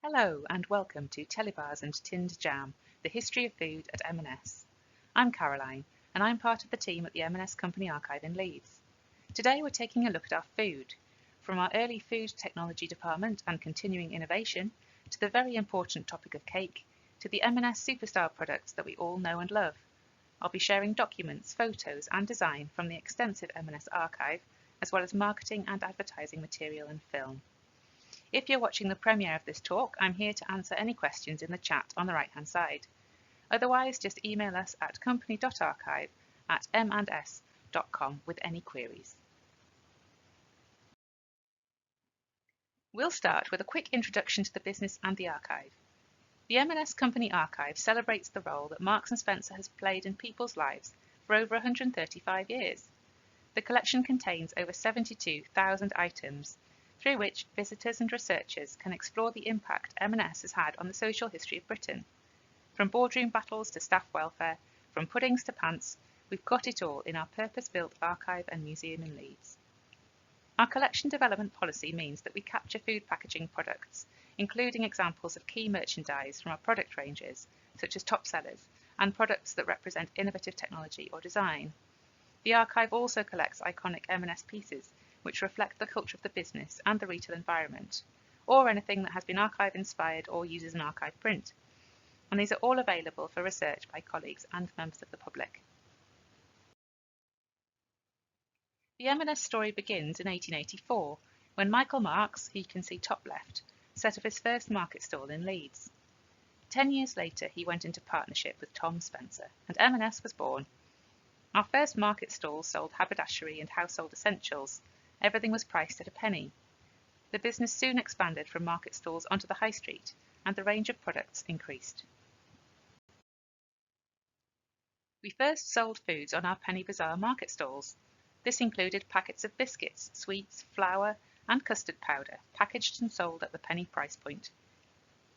Hello and welcome to Telebars and Tinned Jam, the history of food at M&S. I'm Caroline and I'm part of the team at the M&S Company Archive in Leeds. Today we're taking a look at our food, from our early food technology department and continuing innovation, to the very important topic of cake, to the M&S superstar products that we all know and love. I'll be sharing documents, photos and design from the extensive M&S archive, as well as marketing and advertising material and film. If you're watching the premiere of this talk, I'm here to answer any questions in the chat on the right-hand side. Otherwise, just email us at company.archive@m&s.com with any queries. We'll start with a quick introduction to the business and the archive. The M&S Company Archive celebrates the role that Marks & Spencer has played in people's lives for over 135 years. The collection contains over 72,000 items, through which visitors and researchers can explore the impact M&S has had on the social history of Britain. From boardroom battles to staff welfare, from puddings to pants, we've got it all in our purpose-built archive and museum in Leeds. Our collection development policy means that we capture food packaging products, including examples of key merchandise from our product ranges, such as top sellers, and products that represent innovative technology or design. The archive also collects iconic M&S pieces, which reflect the culture of the business and the retail environment, or anything that has been archive-inspired or uses an archive print. And these are all available for research by colleagues and members of the public. The M&S story begins in 1884, when Michael Marks, who you can see top left, set up his first market stall in Leeds. 10 years later, he went into partnership with Tom Spencer, and M&S was born. Our first market stall sold haberdashery and household essentials. Everything was priced at a penny. The business soon expanded from market stalls onto the high street, and the range of products increased. We first sold foods on our penny bazaar market stalls. This included packets of biscuits, sweets, flour, and custard powder, packaged and sold at the penny price point.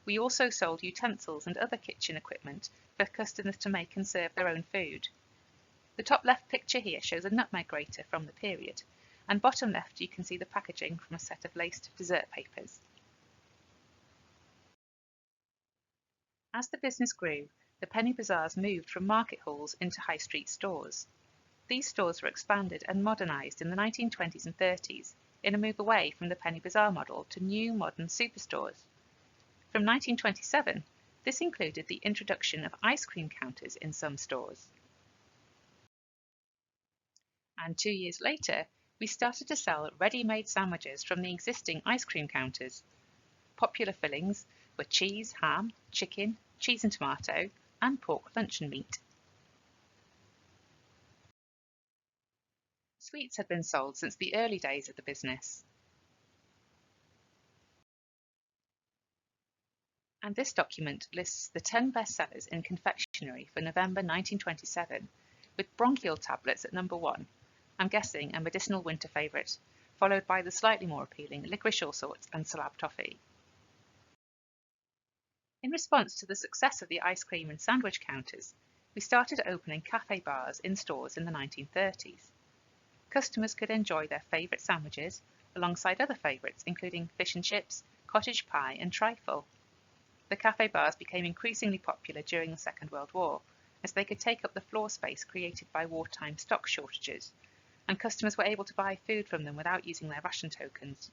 We also sold utensils and other kitchen equipment for customers to make and serve their own food. The top left picture here shows a nutmeg grater from the period, and bottom left you can see the packaging from a set of laced dessert papers. As the business grew, the penny bazaars moved from market halls into high street stores. These stores were expanded and modernised in the 1920s and 30s in a move away from the penny bazaar model to new modern superstores. From 1927, this included the introduction of ice cream counters in some stores. And 2 years later, we started to sell ready-made sandwiches from the existing ice cream counters. Popular fillings were cheese, ham, chicken, cheese and tomato, and pork luncheon meat. Sweets had been sold since the early days of the business. And this document lists the 10 bestsellers in confectionery for November 1927, with bronchial tablets at number 1. I'm guessing a medicinal winter favourite, followed by the slightly more appealing licorice all sorts and slab toffee. In response to the success of the ice cream and sandwich counters, we started opening cafe bars in stores in the 1930s. Customers could enjoy their favourite sandwiches alongside other favourites including fish and chips, cottage pie and trifle. The cafe bars became increasingly popular during the Second World War, as they could take up the floor space created by wartime stock shortages, and customers were able to buy food from them without using their ration tokens.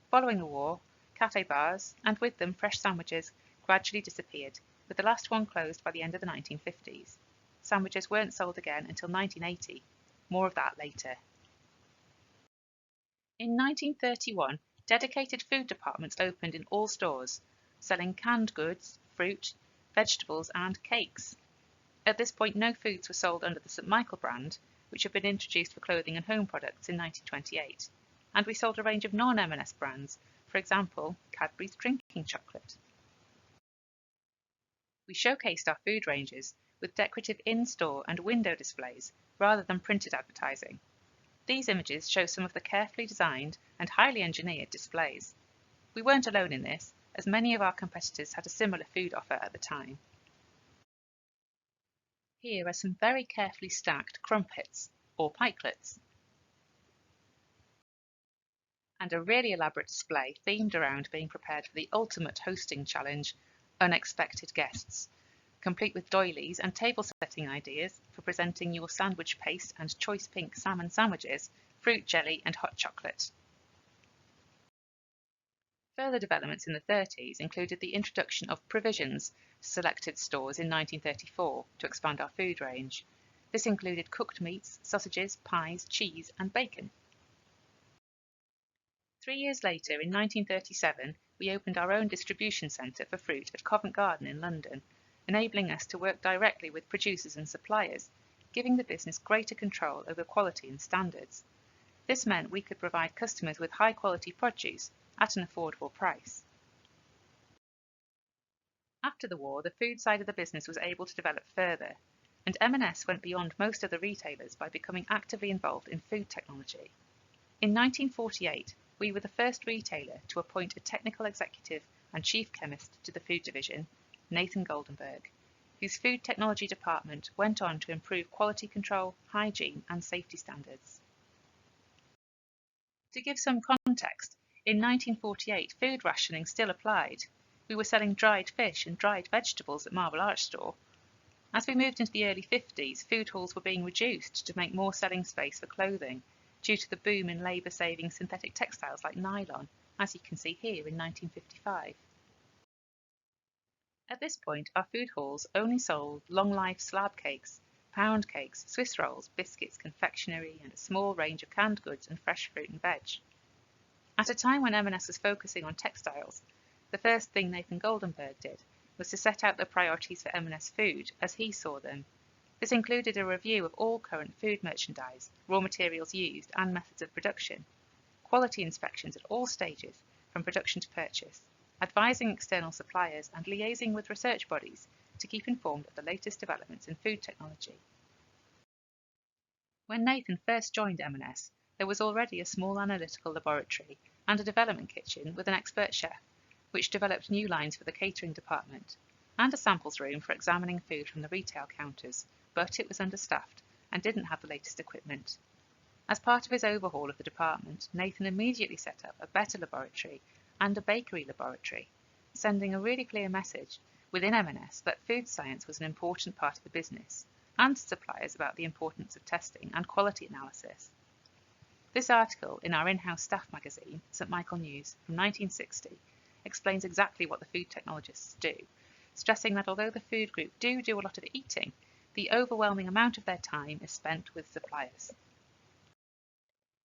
Following the war, cafe bars, and with them fresh sandwiches, gradually disappeared, with the last one closed by the end of the 1950s. Sandwiches weren't sold again until 1980. More of that later. In 1931, dedicated food departments opened in all stores, selling canned goods, fruit, vegetables, and cakes. At this point, no foods were sold under the St. Michael brand, which had been introduced for clothing and home products in 1928, and we sold a range of non-M&S brands, for example, Cadbury's drinking chocolate. We showcased our food ranges with decorative in-store and window displays rather than printed advertising. These images show some of the carefully designed and highly engineered displays. We weren't alone in this, as many of our competitors had a similar food offer at the time. Here are some very carefully stacked crumpets, or pikelets. and a really elaborate display themed around being prepared for the ultimate hosting challenge, unexpected guests, complete with doilies and table setting ideas for presenting your sandwich paste and choice pink salmon sandwiches, fruit jelly and hot chocolate. Further developments in the 30s included the introduction of provisions to selected stores in 1934 to expand our food range. This included cooked meats, sausages, pies, cheese and bacon. 3 years later, in 1937, we opened our own distribution centre for fruit at Covent Garden in London, enabling us to work directly with producers and suppliers, giving the business greater control over quality and standards. This meant we could provide customers with high-quality produce at an affordable price. After the war, the food side of the business was able to develop further, and M&S went beyond most other retailers by becoming actively involved in food technology. In 1948, we were the first retailer to appoint a technical executive and chief chemist to the food division, Nathan Goldenberg, whose food technology department went on to improve quality control, hygiene and safety standards. To give some context, in 1948 food rationing still applied. We were selling dried fish and dried vegetables at Marble Arch Store. As we moved into the early 50s, food halls were being reduced to make more selling space for clothing, due to the boom in labour-saving synthetic textiles like nylon, as you can see here in 1955. At this point, our food halls only sold long-life slab cakes, pound cakes, Swiss rolls, biscuits, confectionery, and a small range of canned goods and fresh fruit and veg. At a time when M&S was focusing on textiles, the first thing Nathan Goldenberg did was to set out the priorities for M&S Food as he saw them. This included a review of all current food merchandise, raw materials used, and methods of production, quality inspections at all stages, from production to purchase, advising external suppliers and liaising with research bodies to keep informed of the latest developments in food technology. When Nathan first joined M&S, there was already a small analytical laboratory and a development kitchen with an expert chef, which developed new lines for the catering department, and a samples room for examining food from the retail counters, but it was understaffed and didn't have the latest equipment. As part of his overhaul of the department, Nathan immediately set up a better laboratory and a bakery laboratory, sending a really clear message within M&S that food science was an important part of the business, and to suppliers about the importance of testing and quality analysis. This article in our in-house staff magazine, St Michael News, from 1960, explains exactly what the food technologists do, stressing that although the food group do a lot of eating, the overwhelming amount of their time is spent with suppliers.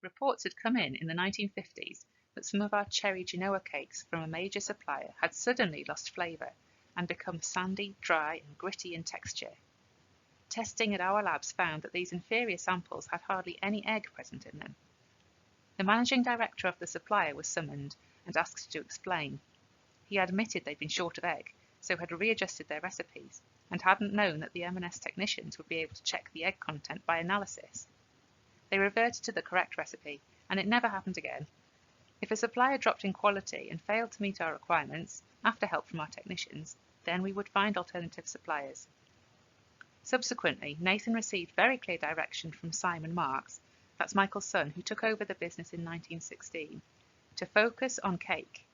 Reports had come in the 1950s that some of our cherry Genoa cakes from a major supplier had suddenly lost flavour and become sandy, dry and gritty in texture. Testing at our labs found that these inferior samples had hardly any egg present in them. The managing director of the supplier was summoned and asked to explain. He admitted they'd been short of egg, so had readjusted their recipes, and hadn't known that the M&S technicians would be able to check the egg content by analysis. They reverted to the correct recipe, and it never happened again. If a supplier dropped in quality and failed to meet our requirements, after help from our technicians, then we would find alternative suppliers. Subsequently, Nathan received very clear direction from Simon Marks, that's Michael's son, who took over the business in 1916, to focus on cake.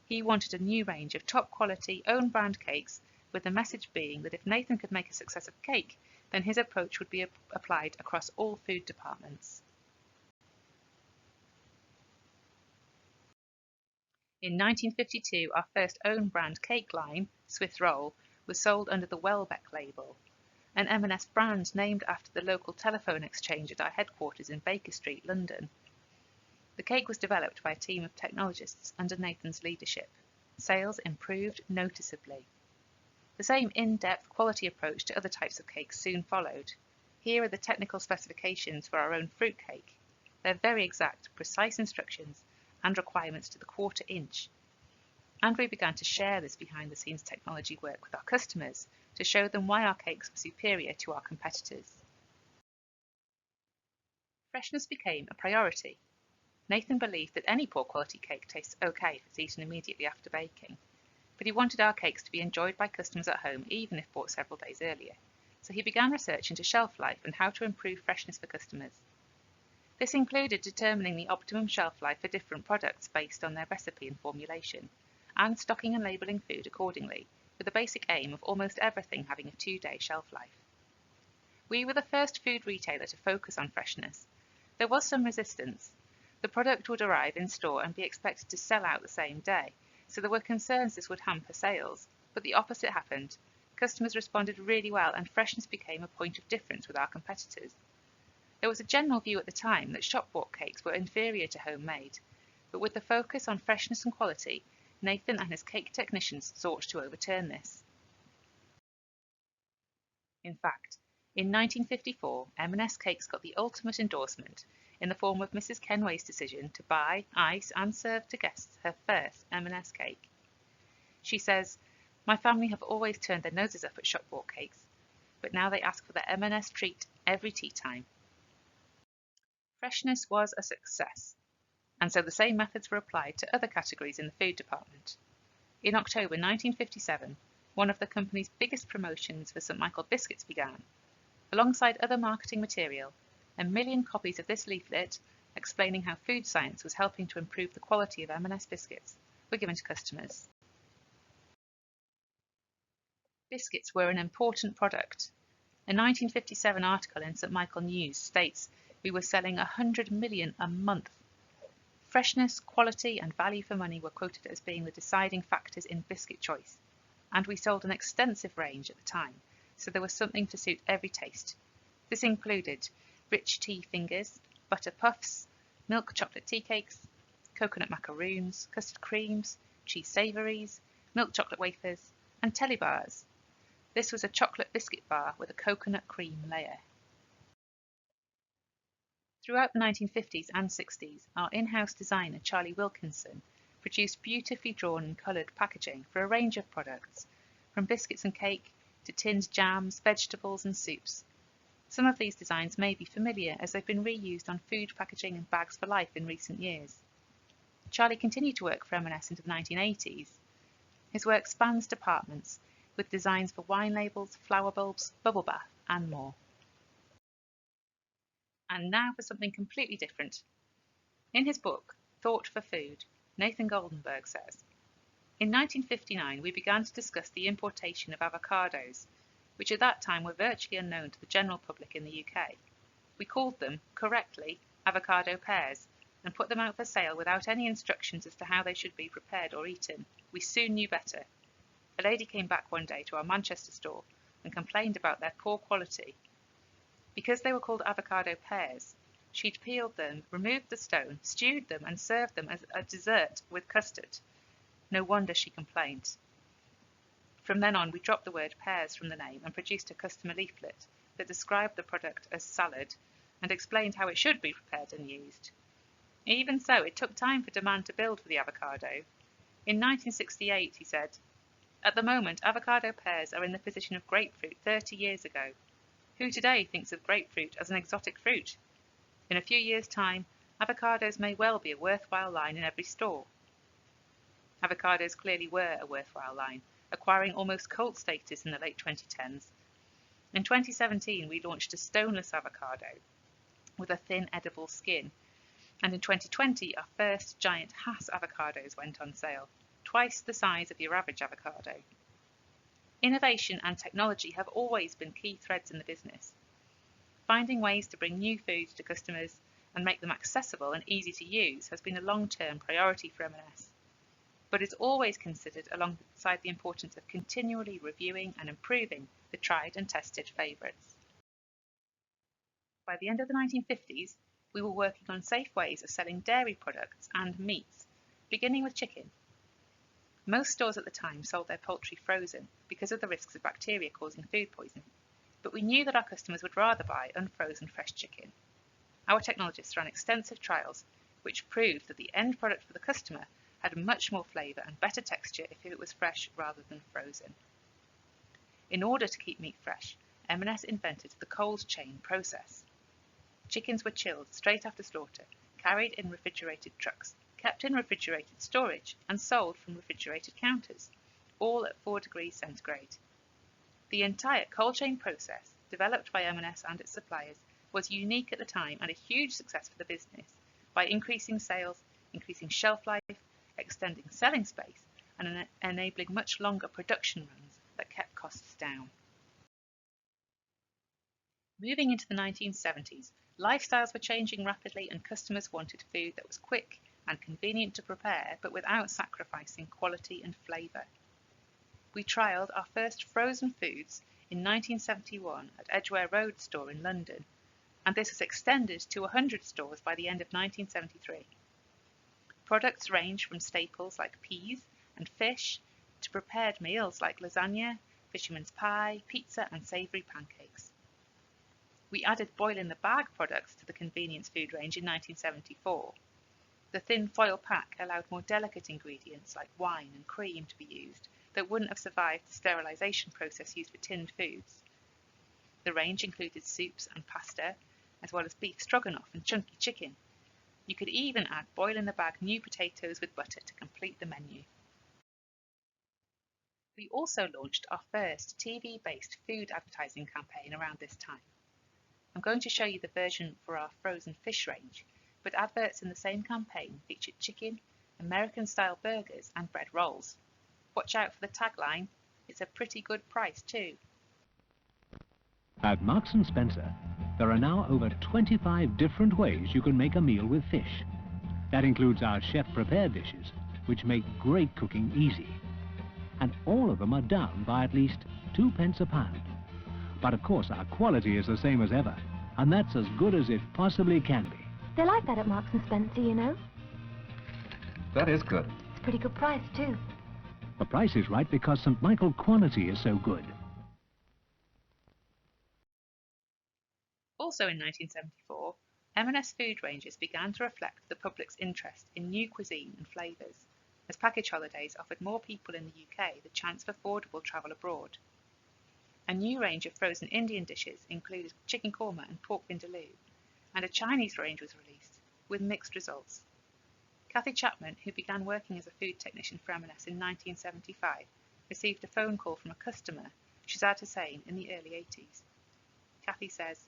He wanted a new range of top quality, own brand cakes, with the message being that if Nathan could make a success of cake, then his approach would be applied across all food departments. In 1952, our first own brand cake line, Swiss Roll, was sold under the Welbeck label, an M&S brand named after the local telephone exchange at our headquarters in Baker Street, London. The cake was developed by a team of technologists under Nathan's leadership. Sales improved noticeably. The same in-depth quality approach to other types of cakes soon followed. Here are the technical specifications for our own fruit cake. They're very exact, precise instructions and requirements to the quarter inch. And we began to share this behind-the-scenes technology work with our customers to show them why our cakes were superior to our competitors. Freshness became a priority. Nathan believed that any poor quality cake tastes okay if it's eaten immediately after baking, but he wanted our cakes to be enjoyed by customers at home even if bought several days earlier, so he began research into shelf life and how to improve freshness for customers. This included determining the optimum shelf life for different products based on their recipe and formulation, and stocking and labelling food accordingly, with the basic aim of almost everything having a 2-day shelf life. We were the first food retailer to focus on freshness. There was some resistance. The product would arrive in store and be expected to sell out the same day, so there were concerns this would hamper sales, but the opposite happened. Customers responded really well and freshness became a point of difference with our competitors. There was a general view at the time that shop-bought cakes were inferior to homemade, but with the focus on freshness and quality, Nathan and his cake technicians sought to overturn this. In fact, in 1954, M&S Cakes got the ultimate endorsement in the form of Mrs. Kenway's decision to buy, ice and serve to guests her first M&S cake. She says, "My family have always turned their noses up at shop-bought cakes, but now they ask for their M&S treat every tea time." Freshness was a success, and so the same methods were applied to other categories in the food department. In October 1957, one of the company's biggest promotions for St. Michael biscuits began. Alongside other marketing material, 1 million copies of this leaflet, explaining how food science was helping to improve the quality of M&S biscuits, were given to customers. Biscuits were an important product. A 1957 article in St. Michael News states we were selling 100 million a month. Freshness, quality and value for money were quoted as being the deciding factors in biscuit choice, and we sold an extensive range at the time, so there was something to suit every taste. This included rich tea fingers, butter puffs, milk chocolate tea cakes, coconut macaroons, custard creams, cheese savouries, milk chocolate wafers, and Telebars. This was a chocolate biscuit bar with a coconut cream layer. Throughout the 1950s and 60s, our in-house designer Charlie Wilkinson produced beautifully drawn and coloured packaging for a range of products, from biscuits and cake to tinned jams, vegetables and soups. Some of these designs may be familiar as they've been reused on food packaging and bags for life in recent years. Charlie continued to work for M&S into the 1980s. His work spans departments, with designs for wine labels, flower bulbs, bubble bath and more. And now for something completely different. In his book, Thought for Food, Nathan Goldenberg says, "In 1959 we began to discuss the importation of avocados, which at that time were virtually unknown to the general public in the UK. We called them, correctly, avocado pears, and put them out for sale without any instructions as to how they should be prepared or eaten. We soon knew better. A lady came back one day to our Manchester store and complained about their poor quality. Because they were called avocado pears, she'd peeled them, removed the stone, stewed them and served them as a dessert with custard. No wonder she complained. From then on, we dropped the word pears from the name and produced a customer leaflet that described the product as salad and explained how it should be prepared and used. Even so, it took time for demand to build for the avocado. In 1968, he said, "At the moment, avocado pears are in the position of grapefruit 30 years ago. Who today thinks of grapefruit as an exotic fruit? In a few years' time, avocados may well be a worthwhile line in every store." Avocados clearly were a worthwhile line, acquiring almost cult status in the late 2010s. In 2017, we launched a stoneless avocado with a thin edible skin, and in 2020, our first giant Hass avocados went on sale, twice the size of your average avocado. Innovation and technology have always been key threads in the business. Finding ways to bring new foods to customers and make them accessible and easy to use has been a long-term priority for M&S, but is always considered alongside the importance of continually reviewing and improving the tried and tested favourites. By the end of the 1950s, we were working on safe ways of selling dairy products and meats, beginning with chicken. Most stores at the time sold their poultry frozen because of the risks of bacteria causing food poisoning, but we knew that our customers would rather buy unfrozen fresh chicken. Our technologists ran extensive trials which proved that the end product for the customer had much more flavour and better texture if it was fresh rather than frozen. In order to keep meat fresh, M&S invented the cold chain process. Chickens were chilled straight after slaughter, carried in refrigerated trucks, kept in refrigerated storage and sold from refrigerated counters, all at 4 degrees centigrade. The entire cold chain process, developed by M&S and its suppliers, was unique at the time and a huge success for the business by increasing sales, increasing shelf life, extending selling space, and enabling much longer production runs that kept costs down. Moving into the 1970s, lifestyles were changing rapidly and customers wanted food that was quick and convenient to prepare but without sacrificing quality and flavour. We trialled our first frozen foods in 1971 at Edgware Road store in London, and this was extended to 100 stores by the end of 1973. Products range from staples like peas and fish to prepared meals like lasagna, fisherman's pie, pizza and savoury pancakes. We added boil-in-the-bag products to the convenience food range in 1974. The thin foil pack allowed more delicate ingredients like wine and cream to be used that wouldn't have survived the sterilisation process used for tinned foods. The range included soups and pasta, as well as beef stroganoff and chunky chicken. You could even add boil-in-the-bag new potatoes with butter to complete the menu. We also launched our first TV-based food advertising campaign around this time. I'm going to show you the version for our frozen fish range, but adverts in the same campaign featured chicken, American-style burgers and bread rolls. Watch out for the tagline, it's a pretty good price too. At Marks & Spencer, there are now over 25 different ways you can make a meal with fish. That includes our chef-prepared dishes, which make great cooking easy. And all of them are down by at least 2 pence a pound. But of course our quality is the same as ever, and that's as good as it possibly can be. They like that at Marks & Spencer, you know. That is good. It's a pretty good price, too. The price is right because St. Michael quality is so good. Also in 1974, M&S food ranges began to reflect the public's interest in new cuisine and flavours, as package holidays offered more people in the UK the chance of affordable travel abroad. A new range of frozen Indian dishes included chicken korma and pork vindaloo, and a Chinese range was released, with mixed results. Kathy Chapman, who began working as a food technician for M&S in 1975, received a phone call from a customer, Shazad Hussain, in the early 80s. Kathy says,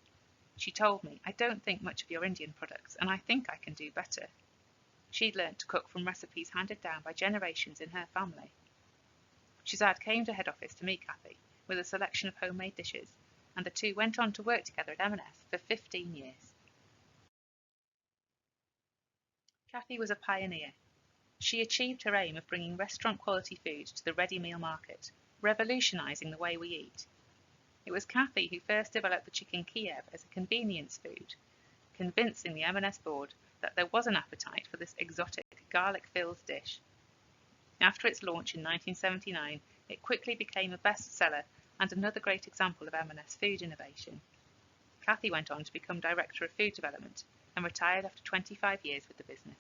"She told me, I don't think much of your Indian products, and I think I can do better." She'd learnt to cook from recipes handed down by generations in her family. Shazad came to head office to meet Kathy with a selection of homemade dishes, and the two went on to work together at M&S for 15 years. Kathy was a pioneer. She achieved her aim of bringing restaurant-quality food to the ready meal market, revolutionising the way we eat. It was Kathy who first developed the chicken Kiev as a convenience food, convincing the M&S board that there was an appetite for this exotic garlic-filled dish. After its launch in 1979, it quickly became a bestseller and another great example of M&S food innovation. Kathy went on to become Director of Food Development and retired after 25 years with the business.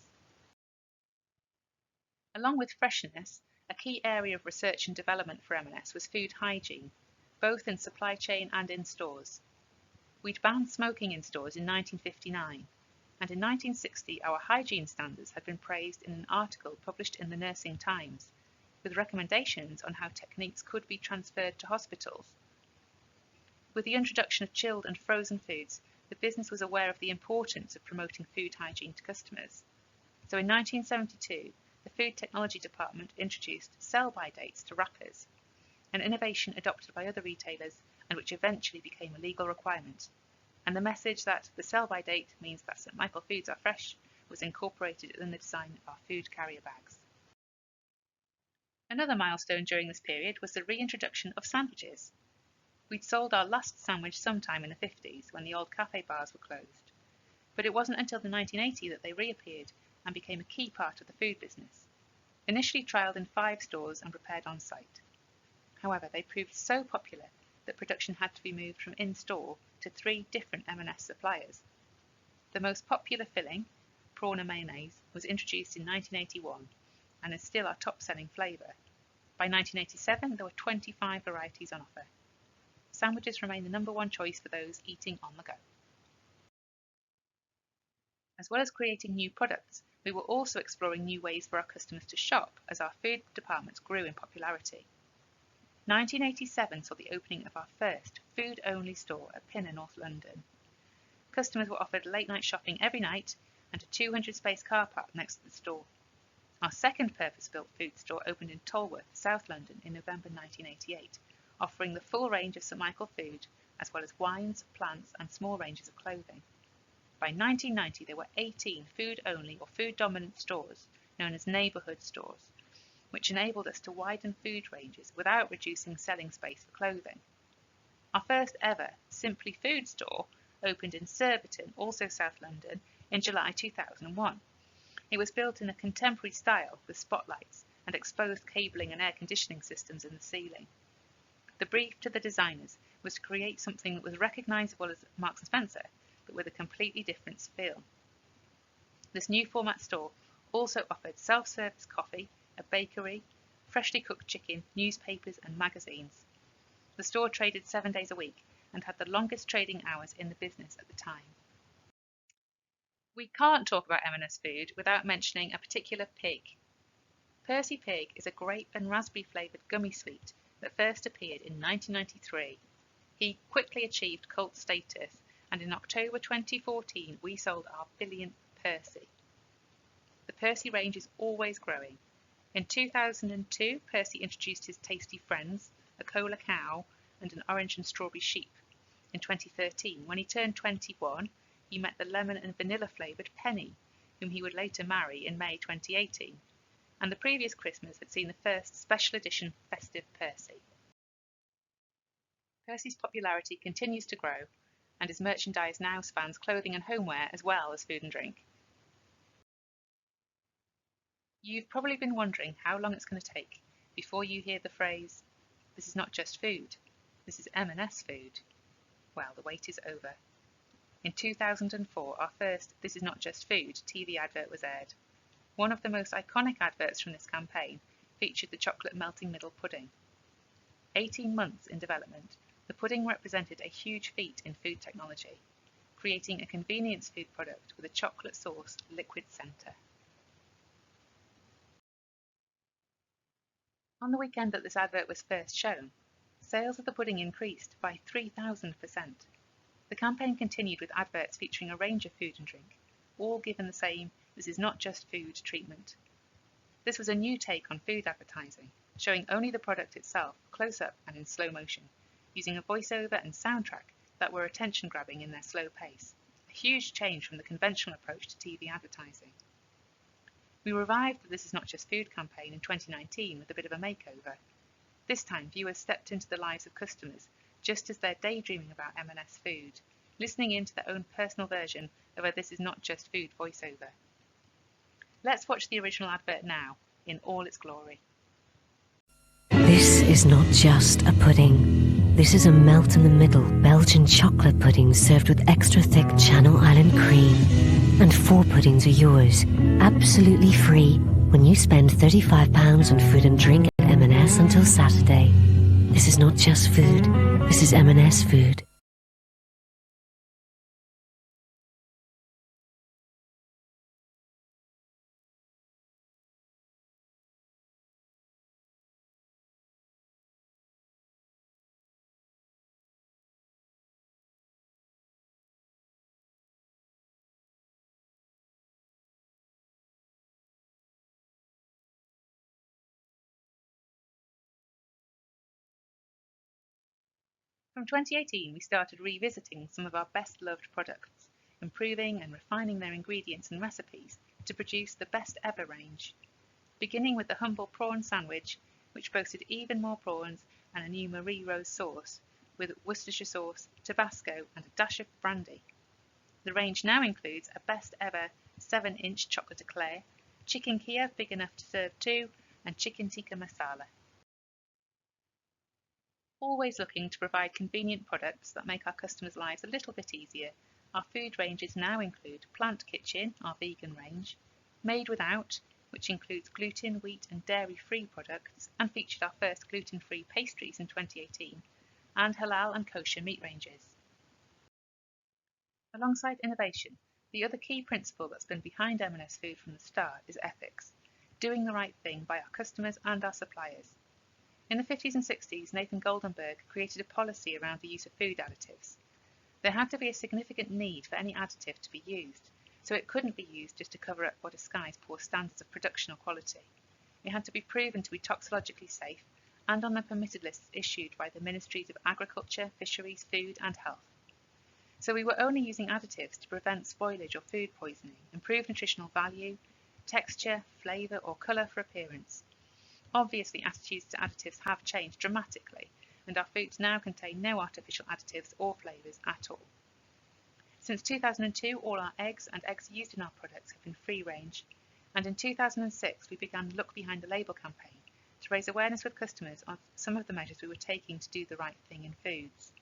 Along with freshness, a key area of research and development for M&S was food hygiene, both in supply chain and in stores. We'd banned smoking in stores in 1959, and in 1960 our hygiene standards had been praised in an article published in the Nursing Times, with recommendations on how techniques could be transferred to hospitals. With the introduction of chilled and frozen foods, the business was aware of the importance of promoting food hygiene to customers. So in 1972, the Food Technology Department introduced sell-by dates to wrappers, an innovation adopted by other retailers and which eventually became a legal requirement. And the message that the sell-by date means that St. Michael foods are fresh was incorporated in the design of our food carrier bags. Another milestone during this period was the reintroduction of sandwiches. We'd sold our last sandwich sometime in the 50s when the old cafe bars were closed, but it wasn't until the 1980s that they reappeared and became a key part of the food business. Initially trialled in 5 stores and prepared on site. However, they proved so popular that production had to be moved from in-store to 3 different M&S suppliers. The most popular filling, prawn and mayonnaise, was introduced in 1981 and is still our top-selling flavour. By 1987, there were 25 varieties on offer. Sandwiches remain the #1 choice for those eating on the go. As well as creating new products, we were also exploring new ways for our customers to shop as our food departments grew in popularity. 1987 saw the opening of our first food-only store at Pinner, North London. Customers were offered late-night shopping every night and a 200-space car park next to the store. Our second purpose-built food store opened in Tolworth, South London in November 1988, offering the full range of St Michael food, as well as wines, plants and small ranges of clothing. By 1990, there were 18 food-only or food-dominant stores, known as neighbourhood stores, which enabled us to widen food ranges without reducing selling space for clothing. Our first ever Simply Food store opened in Surbiton, also South London, in July 2001. It was built in a contemporary style with spotlights and exposed cabling and air conditioning systems in the ceiling. The brief to the designers was to create something that was recognisable as Marks & Spencer, but with a completely different feel. This new format store also offered self-service coffee, a bakery, freshly cooked chicken, newspapers and magazines. The store traded 7 days a week and had the longest trading hours in the business at the time. We can't talk about M&S food without mentioning a particular pig. Percy Pig is a grape and raspberry flavoured gummy sweet that first appeared in 1993. He quickly achieved cult status, and in October 2014 we sold our billionth Percy. The Percy range is always growing. In 2002, Percy introduced his Tasty Friends, a cola cow and an orange and strawberry sheep. In 2013, when he turned 21, he met the lemon and vanilla flavoured Penny, whom he would later marry in May 2018, and the previous Christmas had seen the first special edition festive Percy. Percy's popularity continues to grow, and his merchandise now spans clothing and homeware as well as food and drink. You've probably been wondering how long it's going to take before you hear the phrase, "This is not just food, this is M&S food." Well, the wait is over. In 2004, our first This Is Not Just Food TV advert was aired. One of the most iconic adverts from this campaign featured the chocolate melting middle pudding. 18 months in development, the pudding represented a huge feat in food technology, creating a convenience food product with a chocolate sauce liquid centre. On the weekend that this advert was first shown, sales of the pudding increased by 3,000%. The campaign continued with adverts featuring a range of food and drink, all given the same "this is not just food" treatment. This was a new take on food advertising, showing only the product itself close up and in slow motion, using a voiceover and soundtrack that were attention-grabbing in their slow pace, a huge change from the conventional approach to TV advertising. We revived the This Is Not Just Food campaign in 2019 with a bit of a makeover. This time, viewers stepped into the lives of customers just as they're daydreaming about M&S food, listening in to their own personal version of a This Is Not Just Food voiceover. Let's watch the original advert now, in all its glory. This is not just a pudding. This is a melt-in-the-middle Belgian chocolate pudding served with extra thick Channel Island cream. And 4 puddings are yours, absolutely free, when you spend £35 on food and drink at M&S until Saturday. This is not just food. This is M&S food. From 2018, we started revisiting some of our best-loved products, improving and refining their ingredients and recipes to produce the best ever range, beginning with the humble prawn sandwich, which boasted even more prawns and a new Marie Rose sauce, with Worcestershire sauce, Tabasco and a dash of brandy. The range now includes a best ever 7-inch chocolate eclair, chicken Kiev big enough to serve 2, and chicken tikka masala. Always looking to provide convenient products that make our customers' lives a little bit easier, our food ranges now include Plant Kitchen, our vegan range, Made Without, which includes gluten, wheat and dairy-free products and featured our first gluten-free pastries in 2018, and halal and kosher meat ranges. Alongside innovation, the other key principle that's been behind M&S Food from the start is ethics, doing the right thing by our customers and our suppliers. In the 50s and 60s, Nathan Goldenberg created a policy around the use of food additives. There had to be a significant need for any additive to be used, so it couldn't be used just to cover up or disguise poor standards of production or quality. It had to be proven to be toxicologically safe and on the permitted lists issued by the Ministries of Agriculture, Fisheries, Food and Health. So we were only using additives to prevent spoilage or food poisoning, improve nutritional value, texture, flavour or colour for appearance. Obviously, attitudes to additives have changed dramatically, and our foods now contain no artificial additives or flavours at all. Since 2002, all our eggs and eggs used in our products have been free range, and in 2006 we began the Look Behind the Label campaign to raise awareness with customers on some of the measures we were taking to do the right thing in foods.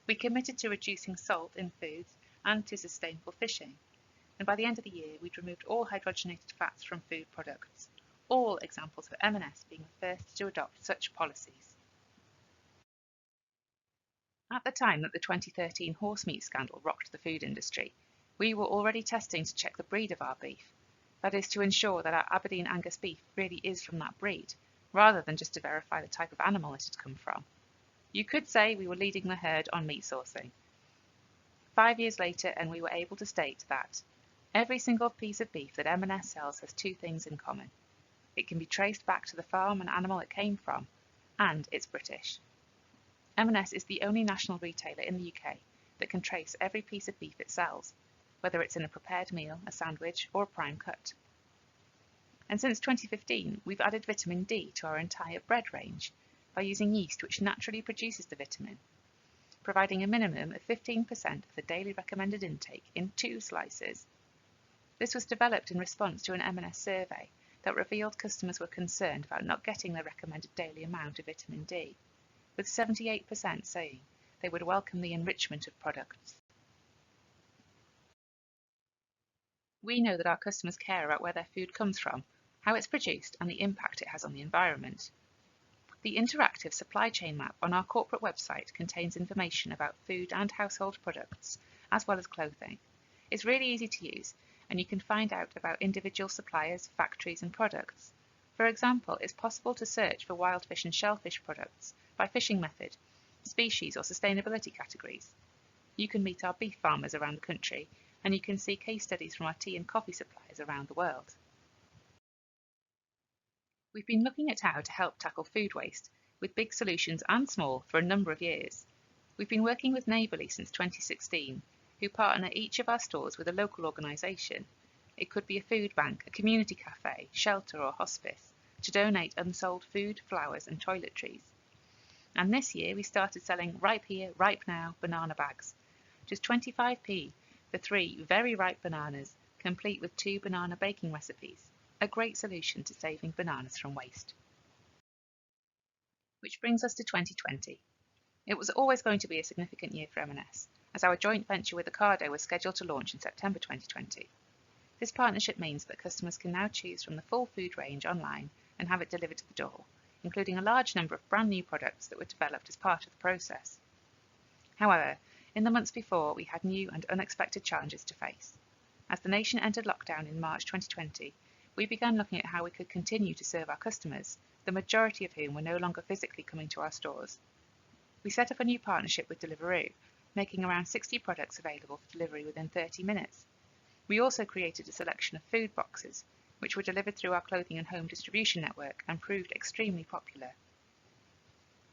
We committed to reducing salt in foods and to sustainable fishing, and by the end of the year we'd removed all hydrogenated fats from food products, all examples of M&S being the first to adopt such policies. At the time that the 2013 horse meat scandal rocked the food industry, we were already testing to check the breed of our beef, that is to ensure that our Aberdeen Angus beef really is from that breed, rather than just to verify the type of animal it had come from. You could say we were leading the herd on meat sourcing. 5 years later, and we were able to state that every single piece of beef that M&S sells has two things in common. It can be traced back to the farm and animal it came from, and it's British. M&S is the only national retailer in the UK that can trace every piece of beef it sells, whether it's in a prepared meal, a sandwich, or a prime cut. And since 2015, we've added vitamin D to our entire bread range by using yeast which naturally produces the vitamin, providing a minimum of 15% of the daily recommended intake in 2 slices. This was developed in response to an M&S survey that revealed customers were concerned about not getting the recommended daily amount of vitamin D, with 78% saying they would welcome the enrichment of products. We know that our customers care about where their food comes from, how it's produced, and the impact it has on the environment. The interactive supply chain map on our corporate website contains information about food and household products, as well as clothing. It's really easy to use, and you can find out about individual suppliers, factories, and products. For example, it's possible to search for wild fish and shellfish products by fishing method, species, or sustainability categories. You can meet our beef farmers around the country, and you can see case studies from our tea and coffee suppliers around the world. We've been looking at how to help tackle food waste, with big solutions and small, for a number of years. We've been working with Neighbourly since 2016, who partner each of our stores with a local organisation. It could be a food bank, a community cafe, shelter or hospice, to donate unsold food, flowers and toiletries. And this year we started selling Ripe Here, Ripe Now banana bags, just 25p for 3 very ripe bananas, complete with 2 banana baking recipes, a great solution to saving bananas from waste. Which brings us to 2020. It was always going to be a significant year for M&S, as our joint venture with Ocado was scheduled to launch in September 2020. This partnership means that customers can now choose from the full food range online and have it delivered to the door, including a large number of brand new products that were developed as part of the process. However, in the months before, we had new and unexpected challenges to face. As the nation entered lockdown in March 2020, we began looking at how we could continue to serve our customers, the majority of whom were no longer physically coming to our stores. We set up a new partnership with Deliveroo, making around 60 products available for delivery within 30 minutes. We also created a selection of food boxes, which were delivered through our clothing and home distribution network and proved extremely popular.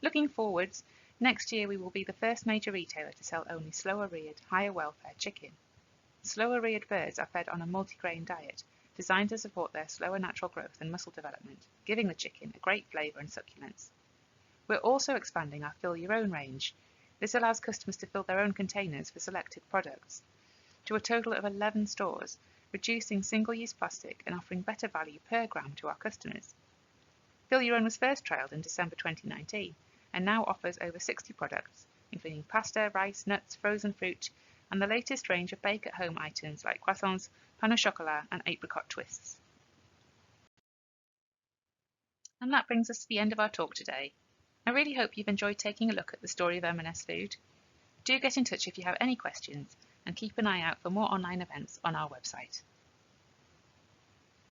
Looking forwards, next year we will be the first major retailer to sell only slower-reared, higher welfare chicken. Slower-reared birds are fed on a multigrain diet, designed to support their slower natural growth and muscle development, giving the chicken a great flavour and succulence. We're also expanding our Fill Your Own range. This allows customers to fill their own containers for selected products, to a total of 11 stores, reducing single-use plastic and offering better value per gram to our customers. Fill Your Own was first trialled in December 2019 and now offers over 60 products, including pasta, rice, nuts, frozen fruit, and the latest range of bake-at-home items like croissants, pain au chocolat, and apricot twists. And that brings us to the end of our talk today. I really hope you've enjoyed taking a look at the story of M&S Food. Do get in touch if you have any questions, and keep an eye out for more online events on our website.